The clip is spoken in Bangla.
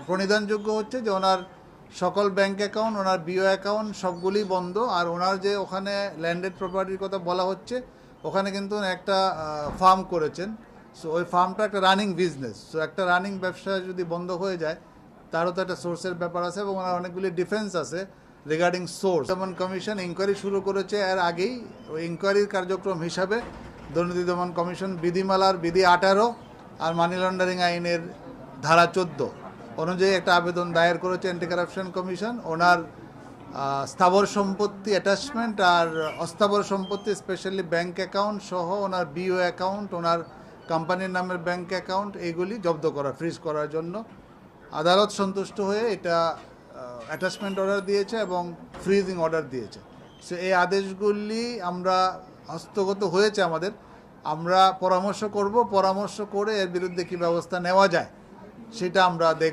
প্রণিধানযোগ্য হচ্ছে যে ওনার সকল ব্যাংক অ্যাকাউন্ট, ওনার বিও অ্যাকাউন্ট সবগুলি বন্ধ। আর ওনার যে ওখানে ল্যান্ডেড প্রপার্টির কথা বলা হচ্ছে, ওখানে কিন্তু একটা ফার্ম করেছেন। সো ওই ফার্মটা একটা রানিং বিজনেস। সো একটা রানিং ব্যবসা যদি বন্ধ হয়ে যায়, তারও তো একটা সোর্সের ব্যাপার আছে এবং ওনার অনেকগুলি ডিফেন্স আছে রিগার্ডিং সোর্স। যেমন কমিশন ইনকোয়ারি শুরু করেছে এর আগেই। ওই ইনকোয়ারির কার্যক্রম হিসাবে দুর্নীতি দমন কমিশন বিধিমালার বিধি 18 আর মানি লন্ডারিং আইনের ধারা 14 অনুযায়ী একটা আবেদন দায়ের করেছে অ্যান্টি কারাপশন কমিশন। ওনার স্থাবর সম্পত্তি অ্যাটাচমেন্ট আর অস্থাবর সম্পত্তি স্পেশালি ব্যাংক অ্যাকাউন্ট সহ ওনার বিও অ্যাকাউন্ট, ওনার কোম্পানির নামের ব্যাংক অ্যাকাউন্ট এইগুলি জব্দ করা, ফ্রিজ করার জন্য আদালত সন্তুষ্ট হয়ে এটা অ্যাটাচমেন্ট অর্ডার দিয়েছে এবং ফ্রিজিং অর্ডার দিয়েছে। সো এই আদেশগুলি আমরা হস্তগত হয়েছে আমাদের। আমরা পরামর্শ করব, পরামর্শ করে এর বিরুদ্ধে কী ব্যবস্থা নেওয়া যায় সেটা আমরা দেখব।